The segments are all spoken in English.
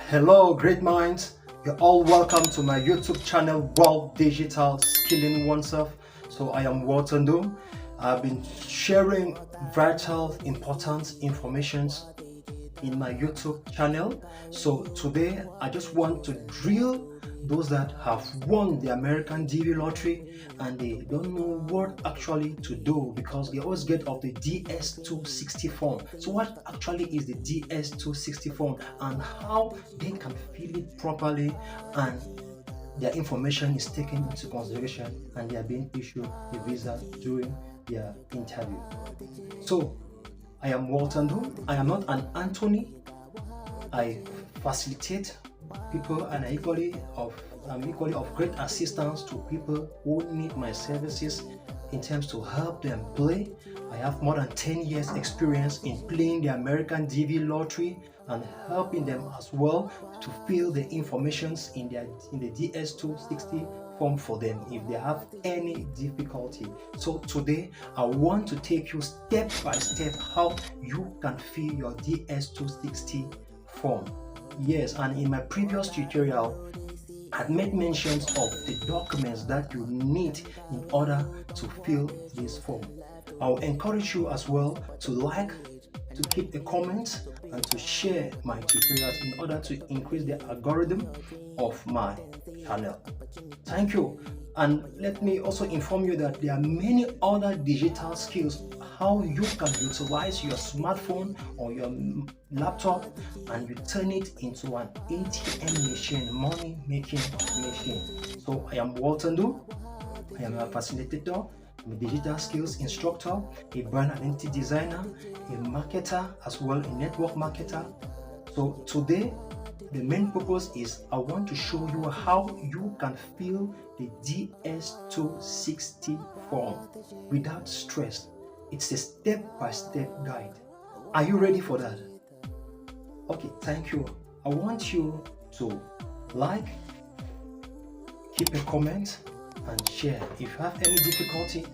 Hello, great minds. You're all welcome to my YouTube channel, World Digital Skilling Oneself. So I am Walton Doom. I've been sharing vital, important informations in my YouTube channel. So today I just want to drill those that have won the American DV lottery and they don't know what actually to do because they always get of the DS-260 form. So what actually is the DS-260 form and how they can fill it properly and their information is taken into consideration and they are being issued a visa during their interview. So I am Walton Doom. I am not an Anthony. I facilitate people and I'm equally of great assistance to people who need my services in terms to help them play. I have more than 10 years experience in playing the American DV lottery and helping them as well to fill the informations in the DS-260 form for them if they have any difficulty. So today I want to take you step by step how you can fill your DS-260 form. Yes, and in my previous tutorial I had made mentions of the documents that you need in order to fill this form. I'll encourage you as well to like, to keep a comment and to share my tutorials in order to increase the algorithm of my channel. Thank you. And let me also inform you that there are many other digital skills how you can utilize your smartphone or your laptop and you turn it into an ATM machine, money making machine. So I am Walton Du. I am a facilitator, I'm a digital skills instructor, a brand identity designer, a marketer as well, a network marketer. So today the main purpose is I want to show you how you can fill the DS-260 form without stress. It's a step-by-step guide. Are you ready for that? Okay, thank you. I want you to like, keep a comment and share. If you have any difficulty,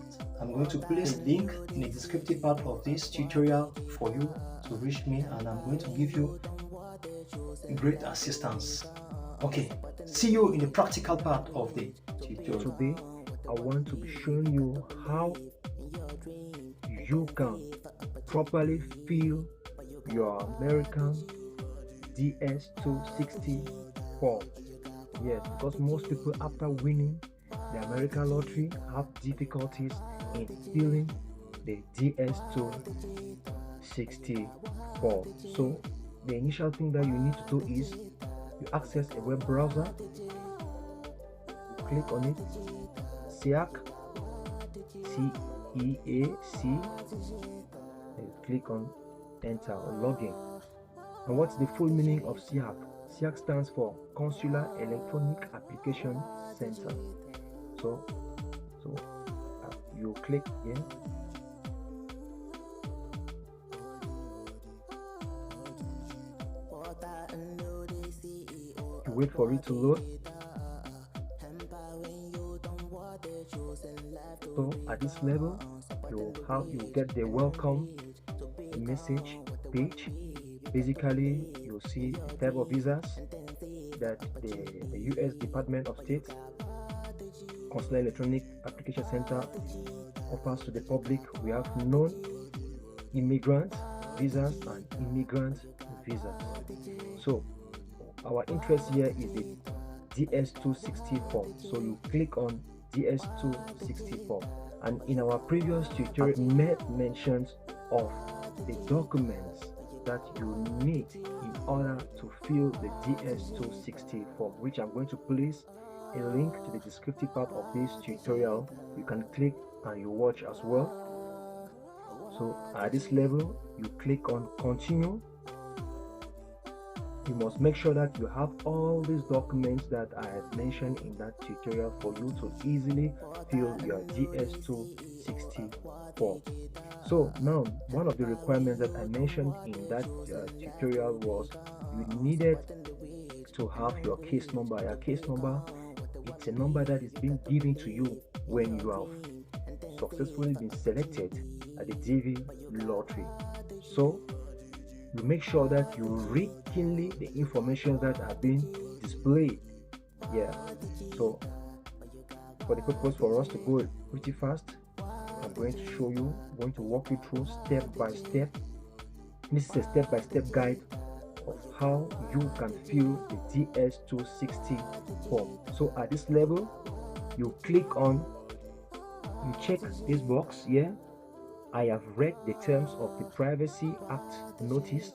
I'm going to place a link in the descriptive part of this tutorial for you to reach me and I'm going to give you great assistance. Okay, see you in the practical part of the tutorial. Today I want to be showing you how you can properly fill your American DS-260 form. Yes, because most people after winning the American lottery have difficulties in filling the DS-260 form. So the initial thing that you need to do is you access a web browser, you click on it, CEAC, CEAC, and you click on enter or login. And what's the full meaning of CEAC? CEAC stands for Consular Electronic Application Center. So you click here. You wait for it to load. So at this level, you get the welcome message page. Basically, you'll see the type of visas that the US Department of State Consular Electronic Application Center offers to the public. We have non-immigrant visas and immigrant visas. So our interest here is the DS-260 form. So you click on DS-260 form, and in our previous tutorial I made mentions of the documents that you need in order to fill the DS-260 form, which I'm going to place a link to the descriptive part of this tutorial. You can click and you watch as well. So at this level, you click on continue. You must make sure that you have all these documents that I have mentioned in that tutorial for you to easily fill your DS-260 form. So now, one of the requirements that I mentioned in that tutorial was you needed to have your case number. Your case number, it's a number that is being given to you when you have successfully been selected at the DV lottery. So you make sure that you read keenly the information that are being displayed. Yeah, so for the purpose for us to go pretty fast, I'm going to show you, I'm going to walk you through step by step. This is a step-by-step guide of how you can fill the DS-260 form. So at this level, you click on, you check this box here. I have read the terms of the Privacy Act notice.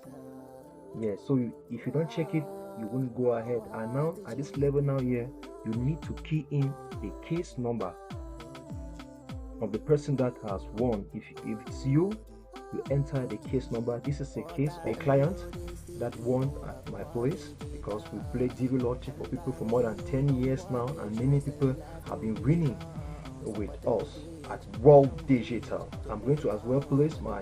Yeah, so if you don't check it, you won't go ahead. And now at this level now here, you need to key in the case number of the person that has won. If it's you, you enter the case number. This is a case of a client that won at my place, because we play DV lottery for people for more than 10 years now, and many people have been winning with us at World Digital. I'm going to as well place my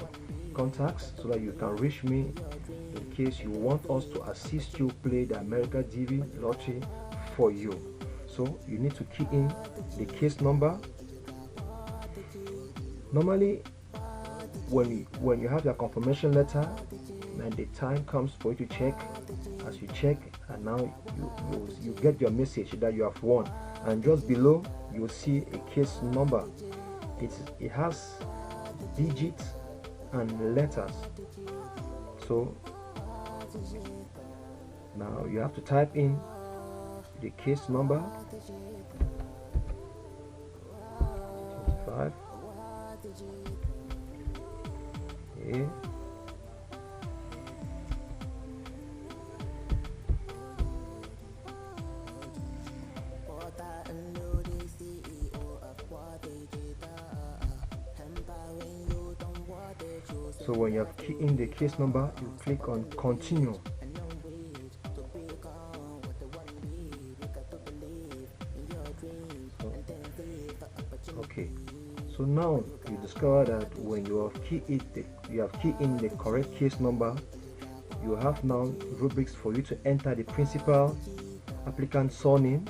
contacts so that you can reach me in case you want us to assist you play the America DV lottery for you. So you need to key in the case number. Normally, when you have your confirmation letter and the time comes for you to check, as you check, and now you get your message that you have won, and just below you'll see a case number. It has digits and letters. So now you have to type in the case number 25. Okay. So when you have keyed in the case number, you click on continue. Okay, so now you discover that when you have keyed in the correct case number, you have now rubrics for you to enter the principal applicant surname.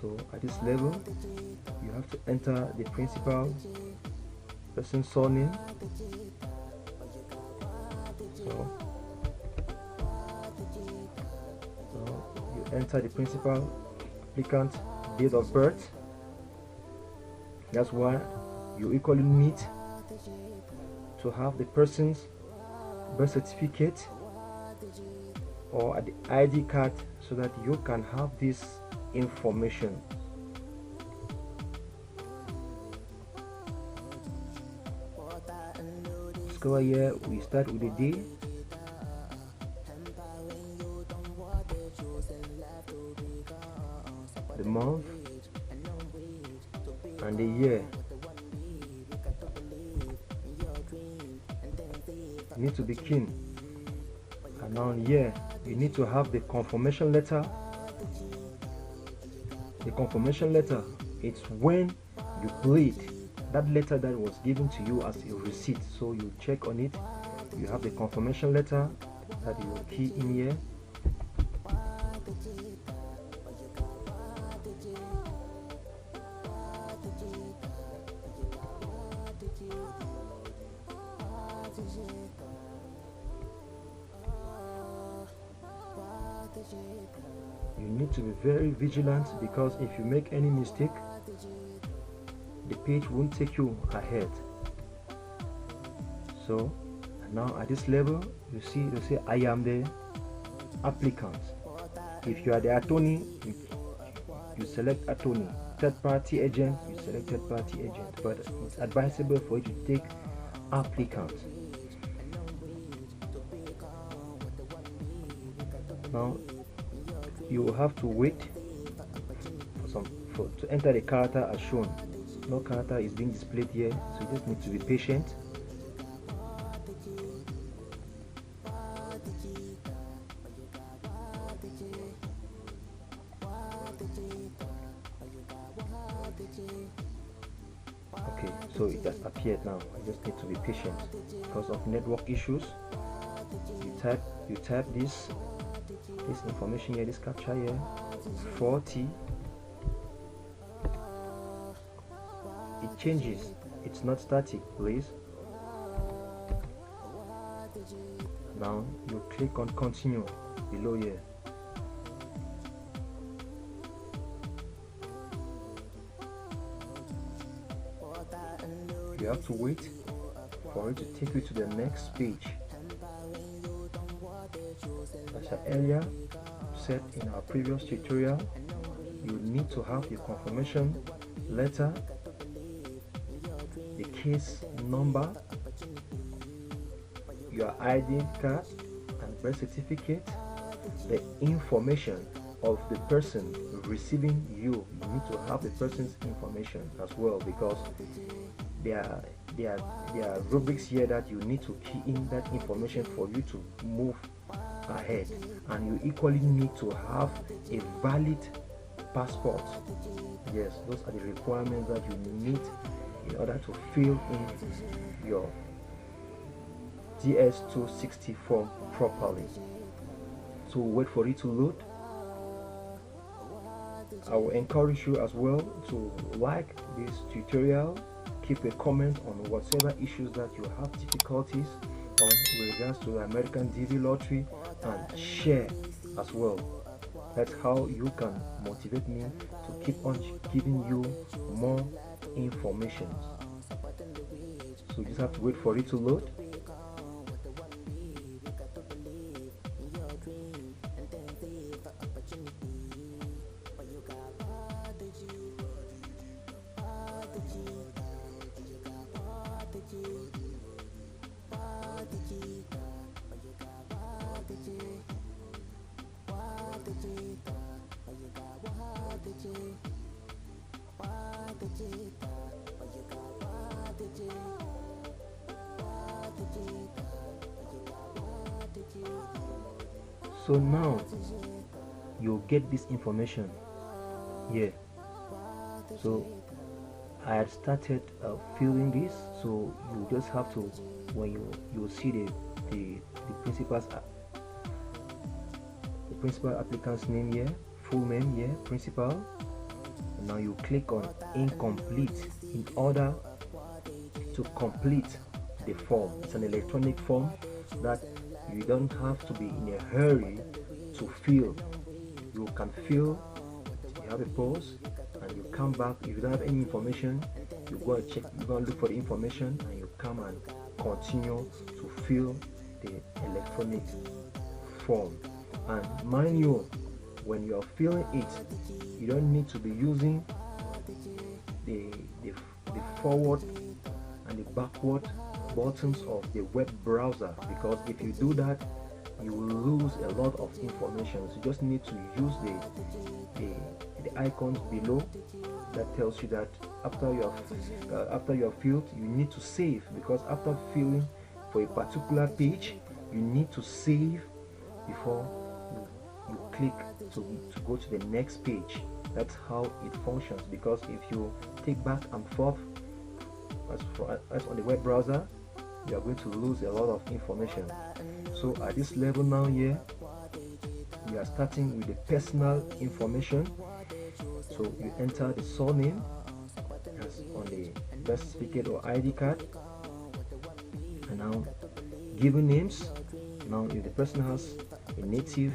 So at this level, you have to enter the principal person surname. So you enter the principal applicant date of birth. That's why you equally need to have the person's birth certificate or the ID card so that you can have this information. Let's go here. We start with the day. The month and the year. You need to be keen. And now here you need to have the confirmation letter. The confirmation letter, it's when you played, that letter that was given to you as a receipt. So you check on it, you have the confirmation letter that you will key in here. You need to be very vigilant, because if you make any mistake, the page won't take you ahead. So now at this level, you see they say I am the applicant. If you are the attorney, you select attorney. Third party agent, you select third party agent, but it's advisable for you to take applicant. Now you will have to wait to enter the character as shown. No character is being displayed here, so you just need to be patient. Okay, so it has appeared now. I just need to be patient because of network issues. You type this information here, this captcha here, 40. It changes, it's not static, please. Now you click on continue below here. You have to wait for it to take you to the next page. As I earlier said in our previous tutorial, you need to have your confirmation letter, the case number, your ID card and birth certificate, the information of the person receiving you. You need to have the person's information as well, because there are rubrics here that you need to key in that information for you to move ahead. And you equally need to have a valid passport. Yes, those are the requirements that you need in order to fill in your DS-260 form properly. So wait for it to load. I will encourage you as well to like this tutorial, keep a comment on whatever issues that you have difficulties on with regards to the American DV lottery, and share as well. That's how you can motivate me to keep on giving you more information. So you just have to wait for it to load. So now you get this information here. So I had started filling this, so you just have to, when you see the principal applicant's name here, full name here, principal, and now you click on incomplete in order to complete the form. It's an electronic form that you don't have to be in a hurry to fill. You can fill, you have a pause, and you come back. If you don't have any information, you go and check, you go and look for the information, and you come and continue to fill the electronic form. And mind you, when you are filling it, you don't need to be using the forward and the backward buttons of the web browser, because if you do that, you will lose a lot of information. So you just need to use the icons below that tells you that after you have filled, you need to save, because after filling for a particular page, you need to save before you click to go to the next page. That's how it functions, because if you take back and forth as on the web browser, you are going to lose a lot of information. So at this level now here, we are starting with the personal information. So you enter the surname as on the birth certificate or ID card, and now given names. Now if the person has a native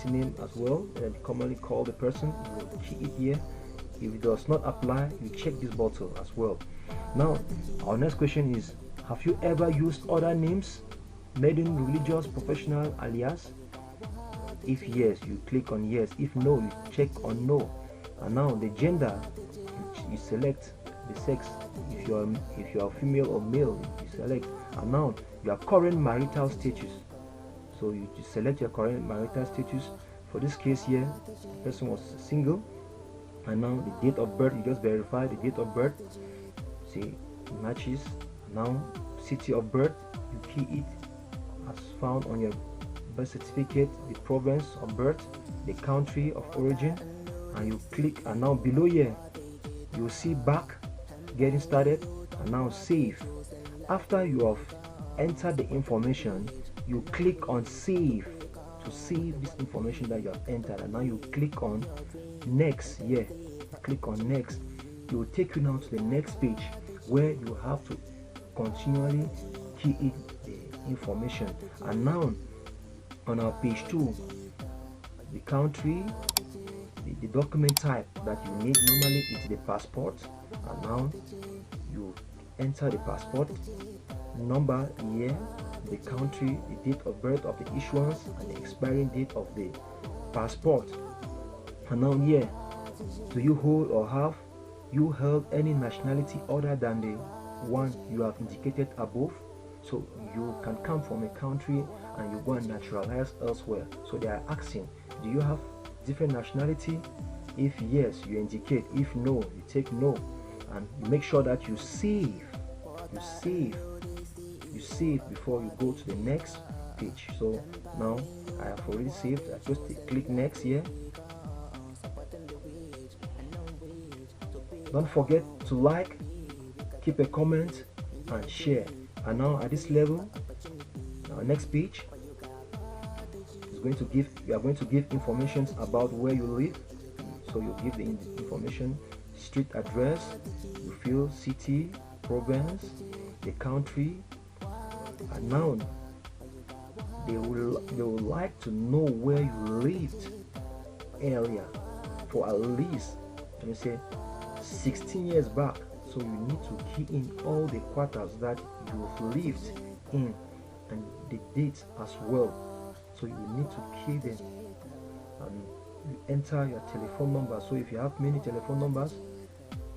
name as well, and commonly call the person, you will key it here. If it does not apply, you check this bottle as well. Now our next question is, have you ever used other names, maiden, religious, professional, alias? If yes, you click on yes. If no, you check on no. And now the gender, you select the sex. If you are female or male, you select. And now your current marital status, so you just select your current marital status. For this case here, the person was single. And now the date of birth, you just verify the date of birth. See, it matches. Now city of birth, you key it as found on your birth certificate, the province of birth, the country of origin, and you click. And now below here you will see back, getting started, and now save. After you have entered the information, you click on save to save this information that you have entered, and now you click on next. Here click on next. It will take you now to the next page where you have to continually key in the information. And now on our page 2, the country, the document type that you need normally is the passport. And now you enter the passport number here, the country, the date of birth of the issuance, and the expiring date of the passport. And now here, do you hold or have you held any nationality other than the one you have indicated above? So you can come from a country and you go and naturalize elsewhere. So they are asking, do you have different nationality? If yes, you indicate. If no, you take no, and you make sure that you save before you go to the next page. So now I have already saved. I just click next here. Don't forget to like, keep a comment, and share. And now at this level, our next page is going to give, we are going to give information about where you live. So you give the information, street address, you fill city, province, the country, and now they will like to know where you lived earlier for at least, let me say, 16 years back. So you need to key in all the quarters that you've lived in and the dates as well. So you need to key them, and you enter your telephone number. So if you have many telephone numbers,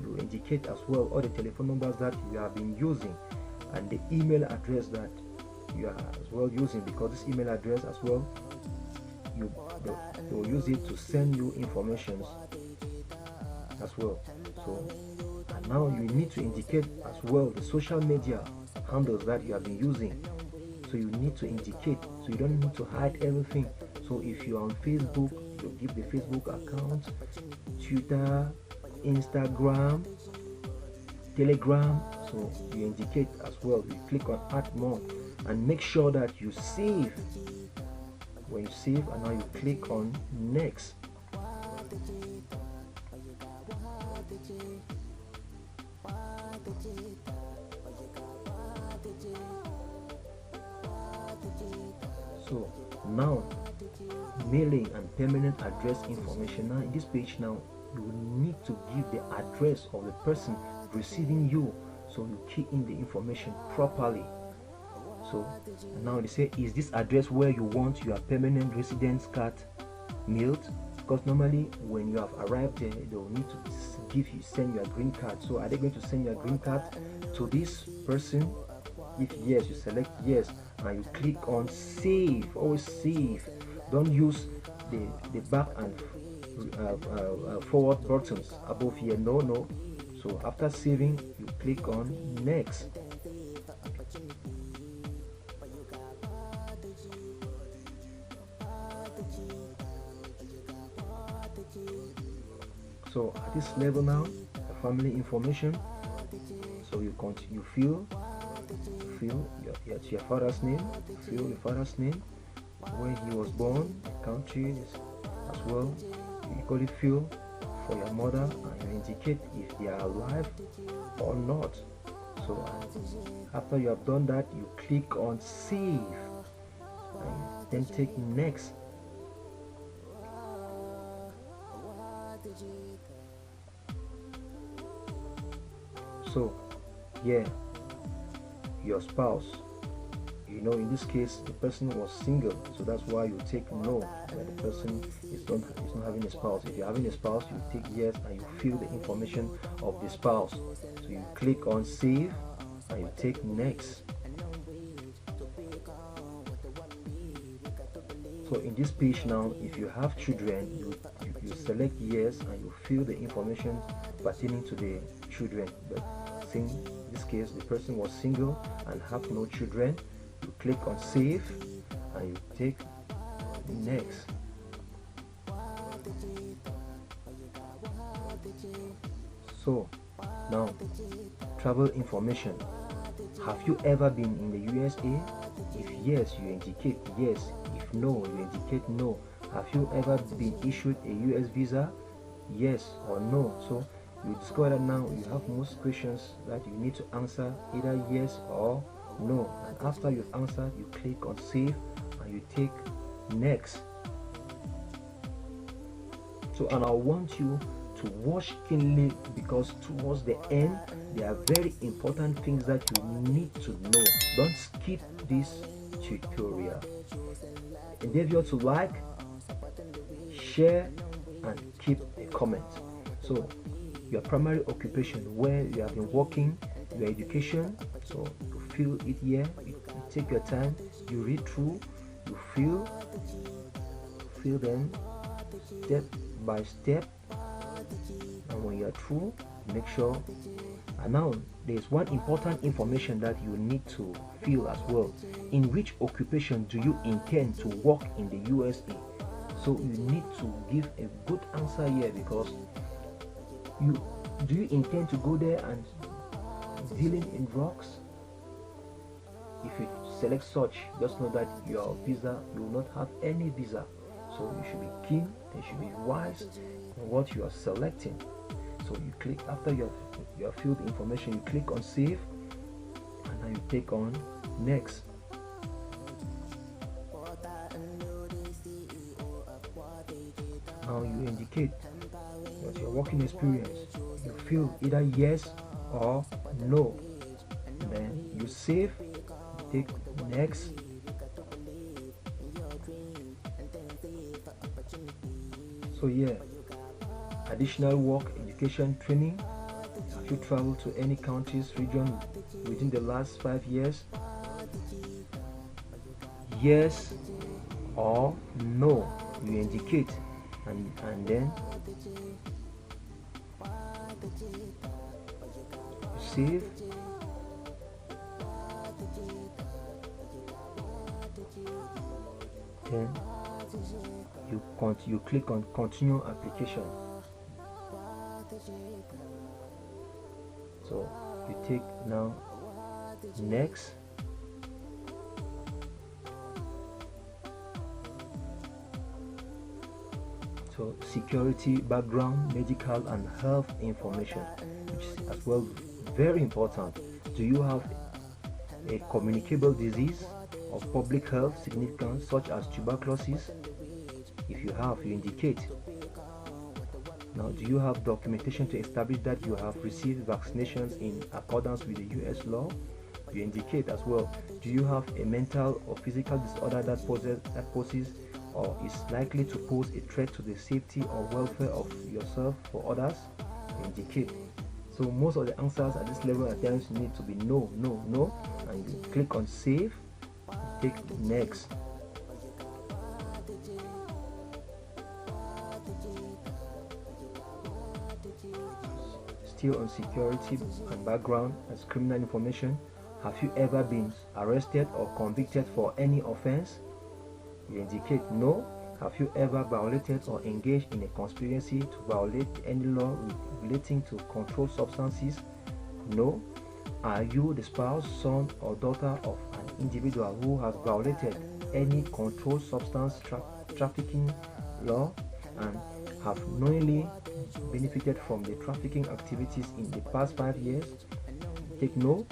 you indicate as well all the telephone numbers that you have been using and the email address that you are as well using, because this email address as well, they will use it to send you information as well. So and now you need to indicate as well the social media handles that you have been using. So you need to indicate, so you don't need to hide everything. So if you're on Facebook, you give the Facebook account, Twitter, Instagram, Telegram. So you indicate as well. You click on add more and make sure that you save. When you save, and now you click on next. So now mailing and permanent address information. Now in this page, now you will need to give the address of the person receiving you, so you key in the information properly. So now they say, is this address where you want your permanent residence card mailed? Because normally when you have arrived there, they will need to send your green card. So are they going to send your green card to this person? If yes, you select yes and you click on save. Always save. Don't use the back and forward buttons above here. No. So after saving, you click on next. So at this level now, the family information. So you fill your father's name, fill your father's name, when he was born, the country as well. You equally fill for your mother, and you indicate if they are alive or not. So after you have done that, you click on save and then take next. So yeah, your spouse, in this case the person was single, so that's why you take no when the person is not having a spouse. If you're having a spouse, you take yes and you fill the information of the spouse. So you click on save and you take next. So in this page now, if you have children, you select yes and you fill the information pertaining to the children. But in this case, the person was single and have no children, you click on save and you take next. So now, travel information. Have you ever been in the USA? If yes, you indicate yes. If no, you indicate no. Have you ever been issued a US visa? Yes or no. So you discover that now you have most questions that you need to answer either yes or no. And after you've answered, you click on save and you take next. So, and I want you to watch keenly, because towards the end there are very important things that you need to know. Don't skip this tutorial. Endeavor to like, share, and keep a comment. So your primary occupation, where you have been working, your education, so you fill it here. You take your time, you read through, you fill them step by step, and when you're through, make sure. And now there's one important information that you need to fill as well. In which occupation do you intend to work in the USA? So you need to give a good answer here, because do you intend to go there and dealing in drugs? If you select such, just know that your visa, you will not have any visa. So you should be keen and you should be wise in what you are selecting. So you click, after you have filled the information, you click on save, and now you take on next. Now you indicate that your working experience, you fill either yes or no, and then you save, you take next. So yeah, additional work, education, training. Have you traveled to any countries, region within the last 5 years? Yes or no, you indicate, and then you save. Then you click on continue application. So you take now next. So security, background, medical and health information, which is as well very important. Do you have a communicable disease of public health significance, such as tuberculosis? If you have, you indicate. Now, do you have documentation to establish that you have received vaccinations in accordance with the US law? You indicate as well. Do you have a mental or physical disorder that poses or is likely to pose a threat to the safety or welfare of yourself or others? You indicate. So most of the answers at this level at times need to be no, no, no, and you click on save, take next. Still on security and background as criminal information. Have you ever been arrested or convicted for any offense? You indicate no. Have you ever violated or engaged in a conspiracy to violate any law relating to controlled substances? No. Are you the spouse, son or daughter of an individual who has violated any controlled substance trafficking law and have knowingly benefited from the trafficking activities in the past 5 years? Take no.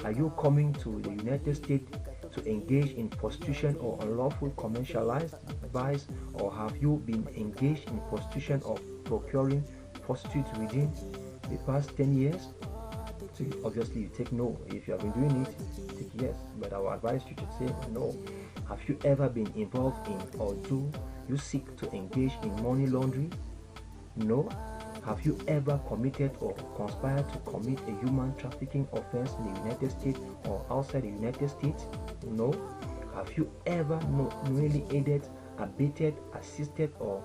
Are you coming to the United States to engage in prostitution or unlawful commercialized vice, or have you been engaged in prostitution or procuring prostitutes within the past 10 years? So obviously you take no. If you have been doing it, take yes, but I would advise you to say no. Have you ever been involved in, or do you seek to engage in money laundering? No. Have you ever committed or conspired to commit a human trafficking offense in the United States or outside the United States? No. Have you ever knowingly aided, abetted, assisted or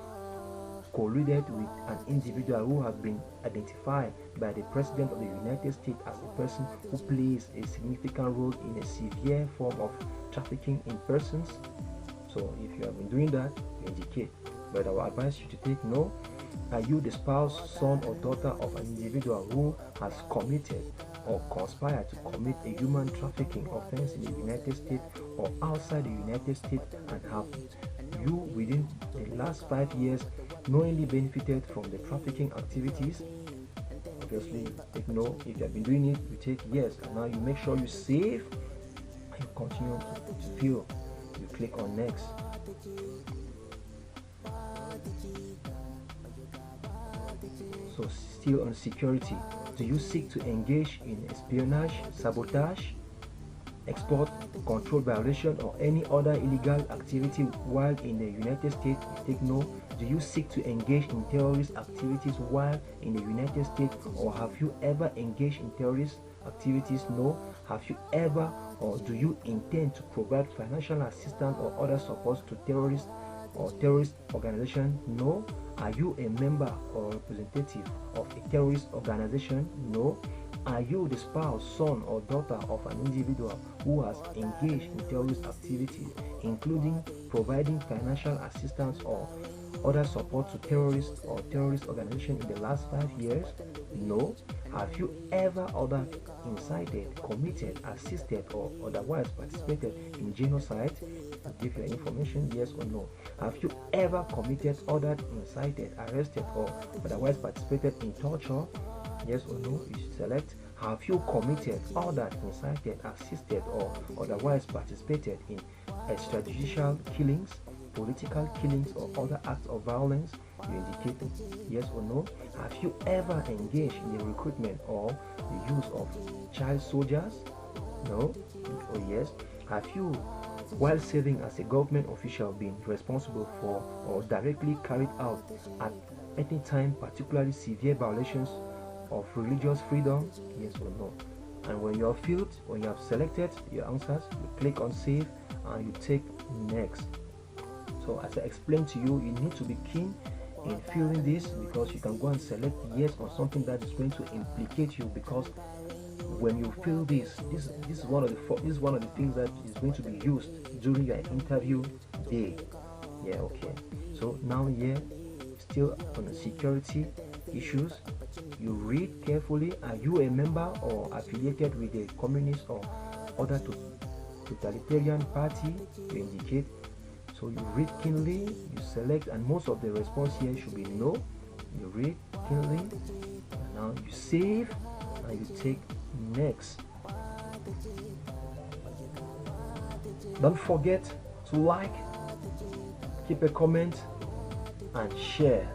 colluded with an individual who has been identified by the President of the United States as a person who plays a significant role in a severe form of trafficking in persons? So if you have been doing that, you indicate, but I will advise you to take no. Are you the spouse, son or daughter of an individual who has committed or conspired to commit a human trafficking offense in the United States or outside the United States, and have you within the last 5 years knowingly benefited from the trafficking activities? Obviously take no. If you have been doing it, you take yes, and now you make sure you save continue to fill. You click on next. So still on security, do you seek to engage in espionage, sabotage, export control violation, or any other illegal activity while in the United States? You take no. Do you seek to engage in terrorist activities while in the United States, or have you ever engaged in terrorist activities? No. Have you ever, or do you intend to provide financial assistance or other support to terrorists or terrorist organization? No. Are you a member or representative of a terrorist organization? No. Are you the spouse, son, or daughter of an individual who has engaged in terrorist activities, including providing financial assistance or other support to terrorists or terrorist organizations in the last 5 years? No. Have you ever ordered, incited, committed, assisted, or otherwise participated in genocide? I'll give you information, yes or no. Have you ever committed, ordered, incited, arrested, or otherwise participated in torture? Yes or no. You select. Have you committed, ordered, incited, assisted, or otherwise participated in extrajudicial killings, political killings, or other acts of violence? You indicate yes or no. Have you ever engaged in the recruitment or the use of child soldiers? No or yes. Have you, while serving as a government official, been responsible for or directly carried out at any time particularly severe violations of religious freedom? Yes or no. And when you are filled, when you have selected your answers, you click on save and you take next. So as I explained to you, you need to be keen in filling this, because you can go and select yes on something that is going to implicate you, because when you fill this is one of the things that is going to be used during your interview day. Yeah, okay. So now here, still on the security issues, you read carefully. Are you a member or affiliated with a communist or other totalitarian party? You indicate. So you read keenly, you select, and most of the response here should be no. You read keenly, and now you save and you take next. Don't forget to like, keep a comment, and share.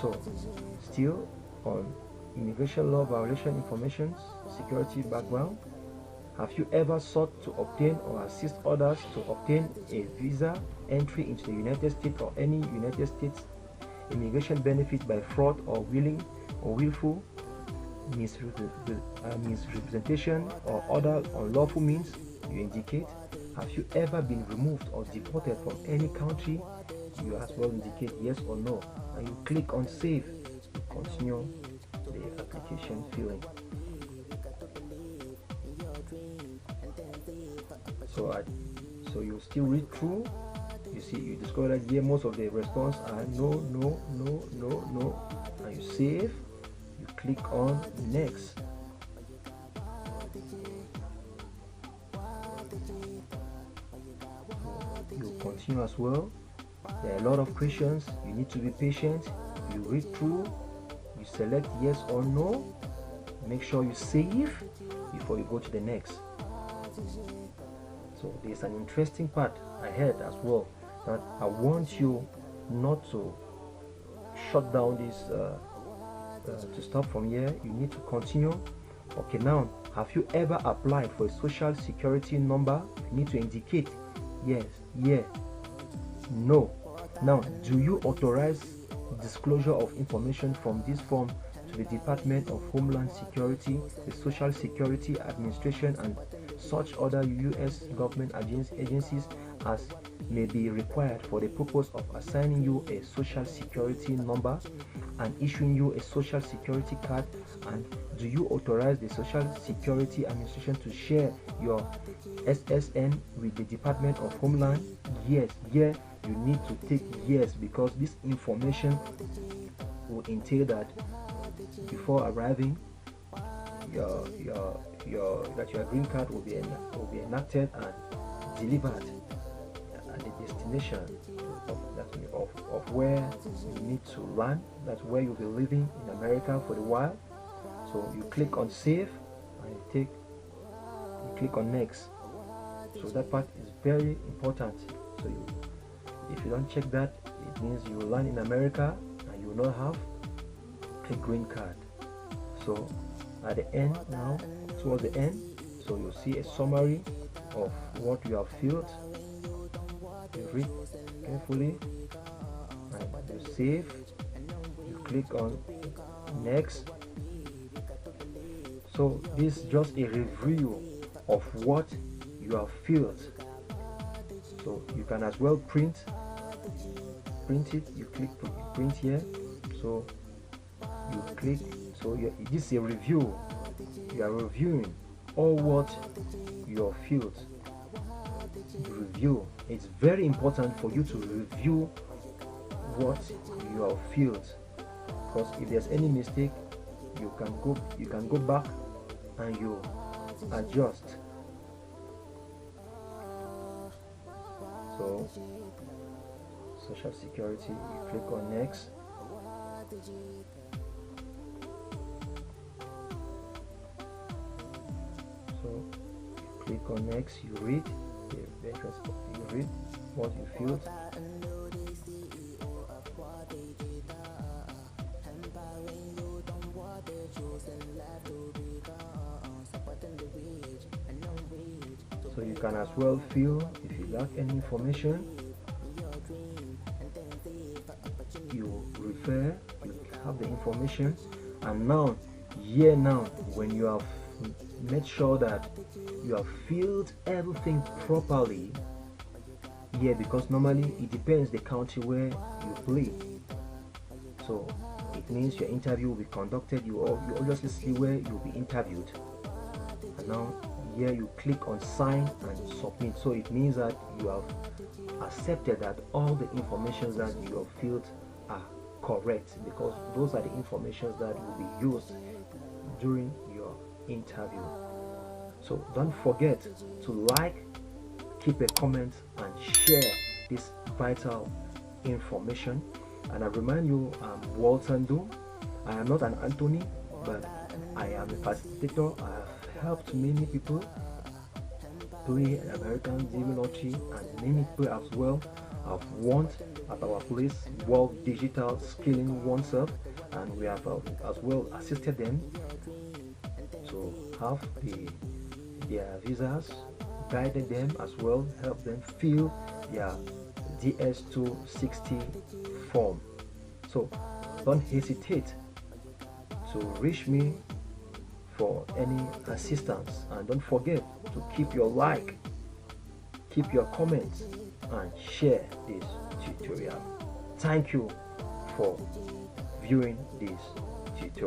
So still on immigration law violation information, security background. Have you ever sought to obtain or assist others to obtain a visa entry into the United States or any United States immigration benefit by fraud or willing or willful misrepresentation or other unlawful means? You indicate. Have you ever been removed or deported from any country? You as well indicate yes or no, and you click on save to continue the application filling. So you still read through. You see, you discover that here most of the response are no, no, no, no, no, and you save. You click on next. You continue as well. There are a lot of questions. You need to be patient. You read through. You select yes or no. Make sure you save before you go to the next. So there's an interesting part ahead as well that I want you not to shut down this to stop from here. You need to continue. Okay, now have you ever applied for a social security number? You need to indicate yes, yeah, no. Now, do you authorize disclosure of information from this form to the Department of Homeland Security, the Social Security Administration, and such other U.S. government agencies as may be required for the purpose of assigning you a social security number and issuing you a social security card? And do you authorize the Social Security Administration to share your SSN with the Department of Homeland? Yes, yeah, you need to take yes, because this information will entail that before arriving, your green card will be enacted and delivered at the destination of where you need to land. That's where you'll be living in America for a while. So you click on save and you click on next. So that part is very important. So if you don't check that, it means you land in America and you will not have a green card. So at the end now, towards the end, so you'll see a summary of what you have filled. You read carefully and you save. You click on next. So this is just a review of what you have filled. So you can as well print it. You click print here. So you click. So this is a review. You are reviewing all what you have filled. Review. It's very important for you to review what you have filled, because if there's any mistake, you can go back and you adjust. So social security, you click on next. So you click on next, you read what you filled. So you can as well fill if you lack any information. You refer, you have the information, and now when you have made sure that you have filled everything properly, because normally it depends the county where you play. So it means your interview will be conducted. You obviously see where you'll be interviewed, and now here you click on sign and submit. So it means that you have accepted that all the information that you have filled are correct, because those are the information that will be used during your interview. So don't forget to like, keep a comment, and share this vital information. And I remind you, I'm Walton Doom. I am not an Anthony, but I am a facilitator. I have helped many people play American Zero Lottery, and many people as well have won at our place, World Digital Skilling Oneself, and we have as well assisted them to have their visas, guided them as well, help them fill their DS-260 form. So don't hesitate to reach me for any assistance, and don't forget to keep your like, keep your comments, and share this tutorial. Thank you for viewing this tutorial.